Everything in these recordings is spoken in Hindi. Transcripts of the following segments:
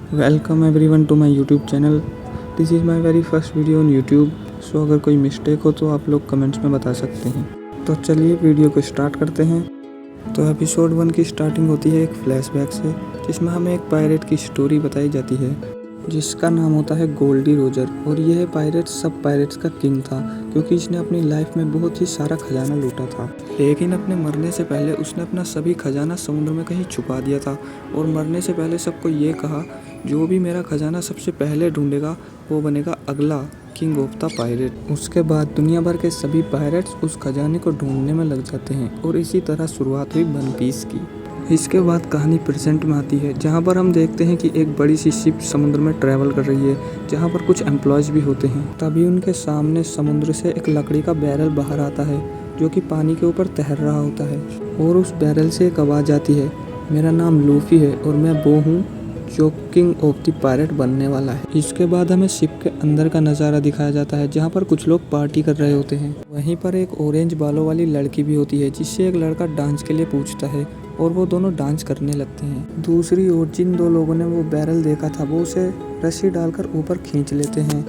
Welcome everyone to my YouTube channel. This is my very first video on YouTube. So अगर कोई मिस्टेक हो तो आप लोग कमेंट्स में बता सकते हैं। तो चलिए वीडियो को स्टार्ट करते हैं। तो एपिसोड 1 की स्टार्टिंग होती है एक फ्लैशबैक से, जिसमें हमें एक पायरेट की स्टोरी बताई जाती है जिसका नाम होता है गोल्डी रोजर। और यह पायरेट सब पायरेट्स का किंग था, क्योंकि इसने अपनी लाइफ में बहुत ही सारा खजाना लूटा था। लेकिन अपने मरने से पहले उसने अपना सभी खजाना समुद्र में कहीं छुपा दिया था। और मरने से पहले सबको ये कहा, जो भी मेरा खजाना सबसे पहले ढूंढेगा वो बनेगा अगला किंग ऑफ द पायरेट। उसके बाद दुनिया भर के सभी पायरेट्स उस खजाने को ढूंढने में लग जाते हैं और इसी तरह शुरुआत हुई वन पीस की। इसके बाद कहानी प्रेजेंट में आती है, जहाँ पर हम देखते हैं कि एक बड़ी सी शिप समुद्र में ट्रैवल कर रही है, जहाँ पर कुछ एम्प्लॉयज़ भी होते हैं। तभी उनके सामने समुद्र से एक लकड़ी का बैरल बाहर आता है, जो कि पानी के ऊपर तैर रहा होता है। और उस बैरल से एक आवाज़ आती है, मेरा नाम लूफी है और मैं वो हूँ जो किंग ऑफ द पायरेट बनने वाला है। इसके बाद हमें शिप के अंदर का नज़ारा दिखाया जाता है, जहाँ पर कुछ लोग पार्टी कर रहे होते हैं। वहीं पर एक ऑरेंज बालों वाली लड़की भी होती है, जिससे एक लड़का डांस के लिए पूछता है और वो दोनों डांस करने लगते हैं। दूसरी ओर जिन दो लोगों ने वो बैरल देखा था, वो उसे रस्सी डालकर ऊपर खींच लेते हैं,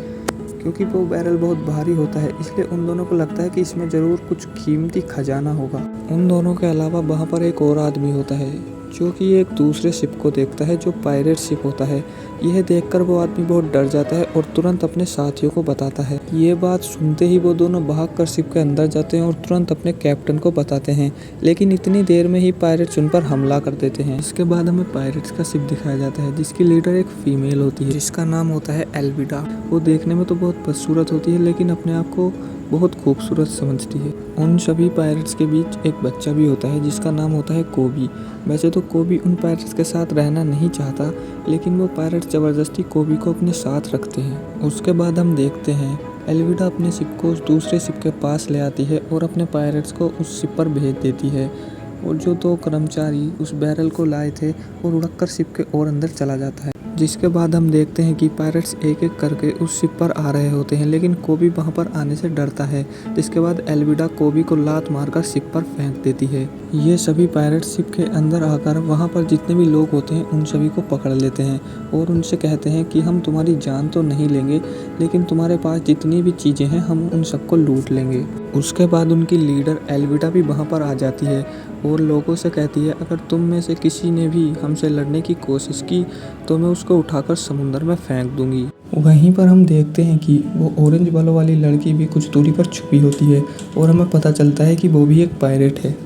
क्योंकि वो बैरल बहुत भारी होता है। इसलिए उन दोनों को लगता है कि इसमें ज़रूर कुछ कीमती खजाना होगा। उन दोनों के अलावा वहाँ पर एक और आदमी होता है, जो कि एक दूसरे शिप को देखता है, जो पायरेट शिप होता है। यह देखकर वो आदमी बहुत डर जाता है और तुरंत अपने साथियों को बताता है। ये बात सुनते ही वो दोनों भागकर शिप के अंदर जाते हैं और तुरंत अपने कैप्टन को बताते हैं। लेकिन इतनी देर में ही पायरेट्स उन पर हमला कर देते हैं। इसके बाद हमें पायरेट्स का शिप दिखाया जाता है, जिसकी लीडर एक फीमेल होती है, जिसका नाम होता है एल्विडा। वो देखने में तो बहुत बदसूरत होती है, लेकिन अपने आप को बहुत खूबसूरत समझती है। उन सभी पायरेट्स के बीच एक बच्चा भी होता है, जिसका नाम होता है कोबी। वैसे तो कोबी उन पायरेट्स के साथ रहना नहीं चाहता, लेकिन वो पायरेट्स ज़बरदस्ती कोबी को अपने साथ रखते हैं। उसके बाद हम देखते हैं एल्विडा अपने शिप को उस दूसरे शिप के पास ले आती है और अपने पायरेट्स को उस शिप पर भेज देती है। और जो दो कर्मचारी उस बैरल को लाए थे, और उड़कर शिप के और अंदर चला जाता है। जिसके बाद हम देखते हैं कि पायरेट्स एक एक करके उस शिप पर आ रहे होते हैं, लेकिन कोबी वहां पर आने से डरता है। जिसके बाद एल्विडा कोबी को लात मारकर शिप पर फेंक देती है। ये सभी पायरेट्स शिप के अंदर आकर वहां पर जितने भी लोग होते हैं उन सभी को पकड़ लेते हैं और उनसे कहते हैं कि हम तुम्हारी जान तो नहीं लेंगे, लेकिन तुम्हारे पास जितनी भी चीज़ें हैं हम उन सबको लूट लेंगे। उसके बाद उनकी लीडर एल्विडा भी वहाँ पर आ जाती है और लोगों से कहती है, अगर तुम में से किसी ने भी हमसे लड़ने की कोशिश की तो मैं उसको उठाकर समुद्र में फेंक दूंगी। वहीं पर हम देखते हैं कि वो ऑरेंज बालों वाली लड़की भी कुछ दूरी पर छुपी होती है और हमें पता चलता है कि वो भी एक पायरेट है।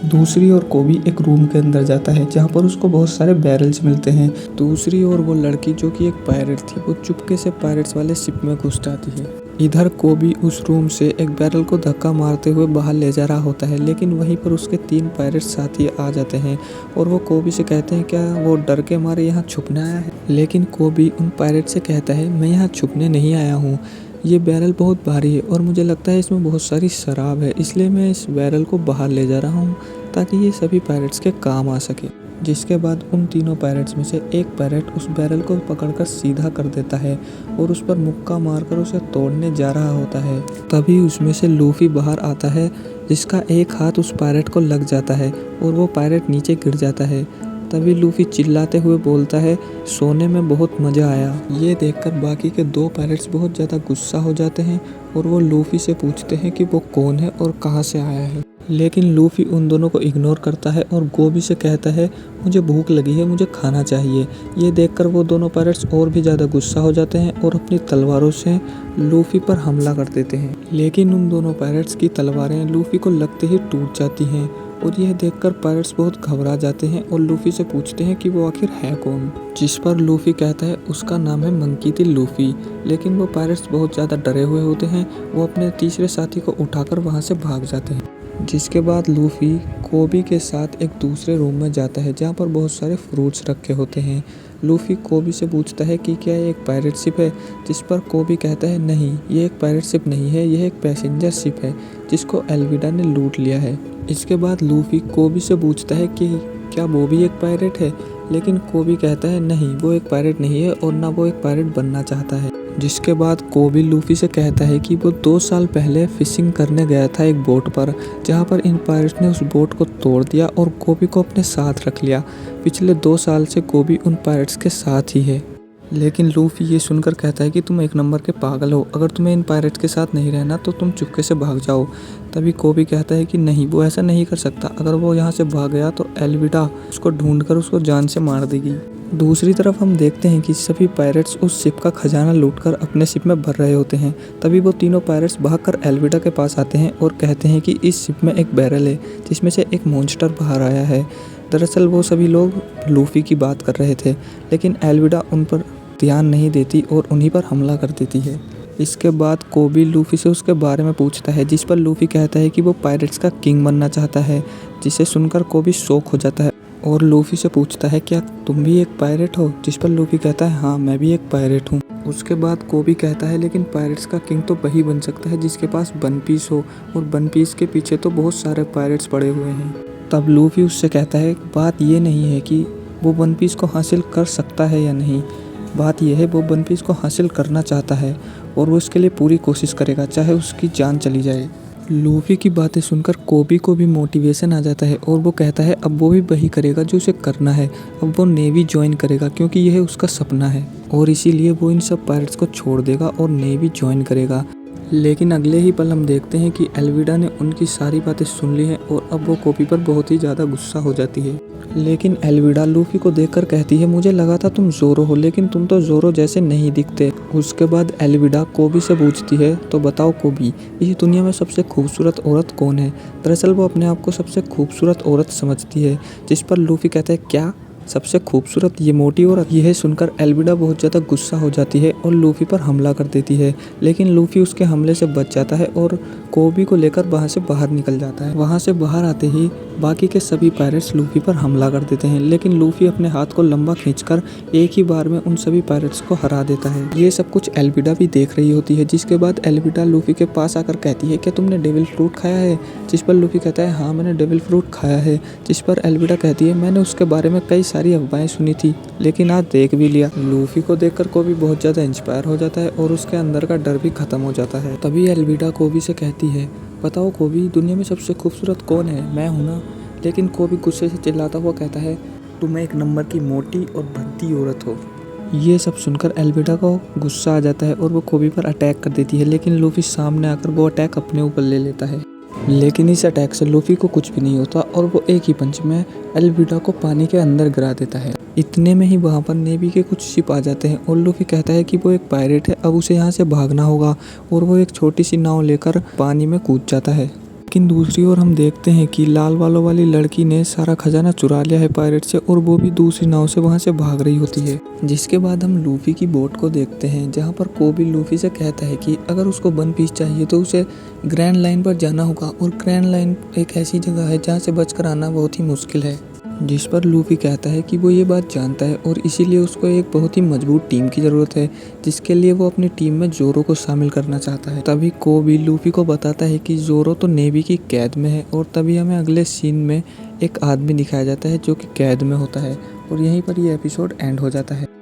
दूसरी ओर कोबी एक रूम के अंदर जाता है, जहाँ पर उसको बहुत सारे बैरल्स मिलते हैं। दूसरी ओर वो लड़की, जो कि एक पायरेट थी, वो चुपके से पायरेट्स वाले शिप में घुस जाती है। इधर कोबी उस रूम से एक बैरल को धक्का मारते हुए बाहर ले जा रहा होता है, लेकिन वहीं पर उसके 3 पायरेट साथी आ जाते हैं और वो कोबी से कहते हैं, क्या वो डर के मारे यहाँ छुपने आया है? लेकिन कोबी उन पायरेट से कहता है, मैं यहाँ छुपने नहीं आया हूँ। ये बैरल बहुत भारी है और मुझे लगता है इसमें बहुत सारी शराब है, इसलिए मैं इस बैरल को बाहर ले जा रहा हूँ ताकि ये सभी पायरेट्स के काम आ सके। जिसके बाद उन तीनों पायरेट्स में से एक पायरेट उस बैरल को पकड़कर सीधा कर देता है और उस पर मुक्का मारकर उसे तोड़ने जा रहा होता है। तभी उसमें से लूफी बाहर आता है, जिसका एक हाथ उस पायरेट को लग जाता है और वो पायरेट नीचे गिर जाता है। तभी लूफी चिल्लाते हुए बोलता है, सोने में बहुत मज़ा आया। ये देखकर बाकी के 2 पायरेट्स बहुत ज़्यादा गुस्सा हो जाते हैं और वो लूफी से पूछते हैं कि वो कौन है और कहाँ से आया है। लेकिन लूफी उन दोनों को इग्नोर करता है और गोबी से कहता है, मुझे भूख लगी है, मुझे खाना चाहिए। ये देखकर वो दोनों पायरेट्स और भी ज़्यादा गुस्सा हो जाते हैं और अपनी तलवारों से लूफी पर हमला कर देते हैं। लेकिन उन दोनों पायरेट्स की तलवारें लूफी को लगते ही टूट जाती हैं और यह देखकर पायरेट्स बहुत घबरा जाते हैं और लूफी से पूछते हैं कि वो आखिर है कौन। जिस पर लूफी कहता है उसका नाम है मंकी दी लूफी। लेकिन वो पायरेट्स बहुत ज़्यादा डरे हुए होते हैं, वो अपने तीसरे साथी को उठाकर वहाँ से भाग जाते हैं। जिसके बाद लूफी कोबी के साथ एक दूसरे रूम में जाता है, जहाँ पर बहुत सारे फ्रूट्स रखे होते हैं। लूफी कोबी से पूछता है कि क्या ये एक पायरेट शिप है? जिस पर कोबी कहता है, नहीं, ये एक पायरेट शिप नहीं है, यह एक पैसेंजर शिप है जिसको एल्विडा ने लूट लिया है। इसके बाद लूफी कोबी से पूछता है कि क्या वो भी एक पायरेट है? लेकिन कोबी कहता है, नहीं, वो एक पायरेट नहीं है और ना वो एक पायरेट बनना चाहता है। जिसके बाद कोबी लूफी से कहता है कि वो 2 साल पहले फिशिंग करने गया था एक बोट पर, जहाँ पर इन पायरेट्स ने उस बोट को तोड़ दिया और कोबी को अपने साथ रख लिया। पिछले 2 साल से कोबी उन पायरेट्स के साथ ही है। लेकिन लूफी ये सुनकर कहता है कि तुम एक नंबर के पागल हो, अगर तुम्हें इन पायरेट्स के साथ नहीं रहना तो तुम चुपके से भाग जाओ। तभी कोबी कहता है कि नहीं, वो ऐसा नहीं कर सकता, अगर वो यहाँ से भाग गया तो एल्विडा उसको ढूंढकर उसको जान से मार देगी। दूसरी तरफ हम देखते हैं कि सभी पायरेट्स उस शिप का खजाना लूटकर अपने शिप में भर रहे होते हैं। तभी वो तीनों पायरेट्स भागकर एल्विडा के पास आते हैं और कहते हैं कि इस शिप में एक बैरल है जिसमें से एक मॉन्स्टर बाहर आया है। दरअसल वो सभी लोग लूफी की बात कर रहे थे, लेकिन एल्विडा उन पर ध्यान नहीं देती और उन्हीं पर हमला कर देती है। इसके बाद कोबी लूफी से उसके बारे में पूछता है, जिस पर लूफी कहता है कि वो पायरेट्स का किंग बनना चाहता है, जिसे सुनकर कोबी शॉक हो जाता है और लूफी से पूछता है, क्या तुम भी एक पायरेट हो? जिस पर लूफी कहता है, हाँ मैं भी एक पायरेट हूँ। उसके बाद कोबी कहता है, लेकिन पायरेट्स का किंग तो वही बन सकता है जिसके पास वन पीस हो, और वन पीस के पीछे तो बहुत सारे पायरेट्स पड़े हुए हैं। तब लूफी उससे कहता है, बात ये नहीं है कि वो वन पीस को हासिल कर सकता है या नहीं, बात यह है वो वन पीस को हासिल करना चाहता है और वो इसके लिए पूरी कोशिश करेगा, चाहे उसकी जान चली जाए। लूफी की बातें सुनकर कोबी को भी मोटिवेशन आ जाता है और वो कहता है अब वो भी वही करेगा जो उसे करना है। अब वो नेवी ज्वाइन करेगा क्योंकि यह उसका सपना है और इसीलिए वो इन सब पायरेट्स को छोड़ देगा और नेवी ज्वाइन करेगा। लेकिन अगले ही पल हम देखते हैं कि एल्विडा ने उनकी सारी बातें सुन ली हैं और अब वो कोबी पर बहुत ही ज़्यादा गुस्सा हो जाती है। लेकिन एल्विडा लूफी को देखकर कहती है, मुझे लगा था तुम ज़ोरो हो, लेकिन तुम तो ज़ोरो जैसे नहीं दिखते। उसके बाद एल्विडा कोबी से पूछती है, तो बताओ कोबी, इस दुनिया में सबसे खूबसूरत औरत कौन है? दरअसल वो अपने आप को सबसे खूबसूरत औरत समझती है। जिस पर लूफी कहता है, क्या सबसे खूबसूरत ये मोटी औरत? यह सुनकर एल्विडा बहुत ज़्यादा गुस्सा हो जाती है और लूफी पर हमला कर देती है, लेकिन लूफी उसके हमले से बच जाता है और कोबी को लेकर वहाँ से बाहर निकल जाता है। वहाँ से बाहर आते ही बाकी के सभी पायरेट्स लूफी पर हमला कर देते हैं, लेकिन लूफी अपने हाथ को लंबा खींचकर एक ही बार में उन सभी पायरेट्स को हरा देता है। ये सब कुछ एल्विडा भी देख रही होती है, जिसके बाद एल्विडा लूफी के पास आकर कहती है, क्या तुमने डेविल फ्रूट खाया है? जिस पर लूफी कहता है, हाँ मैंने डेविल फ्रूट खाया है। जिस पर एल्विडा कहती है, मैंने उसके बारे में कई सारी अफवाहें सुनी थी, लेकिन आज देख भी लिया। लूफी को देखकर कोबी बहुत ज़्यादा इंस्पायर हो जाता है और उसके अंदर का डर भी खत्म हो जाता है। तभी एल्विडा कोबी से कहती है, बताओ कोबी, दुनिया में सबसे खूबसूरत कौन है? मैं हूँ ना। लेकिन कोबी गुस्से से चिल्लाता हुआ कहता है, तुम एक नंबर की मोटी और भद्दी औरत हो। ये सब सुनकर एल्विडा को गुस्सा आ जाता है और वो कोबी पर अटैक कर देती है, लेकिन लूफी सामने आकर वो अटैक अपने ऊपर ले लेता है। लेकिन इस अटैक से लूफी को कुछ भी नहीं होता और वो एक ही पंच में एल्विडा को पानी के अंदर गिरा देता है। इतने में ही वहाँ पर नेवी के कुछ शिप आ जाते हैं और लूफी कहता है कि वो एक पायरेट है, अब उसे यहाँ से भागना होगा, और वो एक छोटी सी नाव लेकर पानी में कूद जाता है। लेकिन दूसरी ओर हम देखते हैं कि लाल बालों वाली लड़की ने सारा खजाना चुरा लिया है पायरेट से और वो भी दूसरी नाव से वहाँ से भाग रही होती है। जिसके बाद हम लूफी की बोट को देखते हैं, जहाँ पर कोबी लूफी से कहता है कि अगर उसको वन पीस चाहिए तो उसे ग्रैंड लाइन पर जाना होगा, और ग्रैंड लाइन एक ऐसी जगह है जहाँ से बचकर आना बहुत ही मुश्किल है। जिस पर लूफी कहता है कि वो ये बात जानता है और इसीलिए उसको एक बहुत ही मजबूत टीम की ज़रूरत है, जिसके लिए वो अपनी टीम में ज़ोरो को शामिल करना चाहता है। तभी कोबी लूफी को बताता है कि ज़ोरो तो नेवी की कैद में है, और तभी हमें अगले सीन में एक आदमी दिखाया जाता है जो कि कैद में होता है, और यहीं पर ये एपिसोड एंड हो जाता है।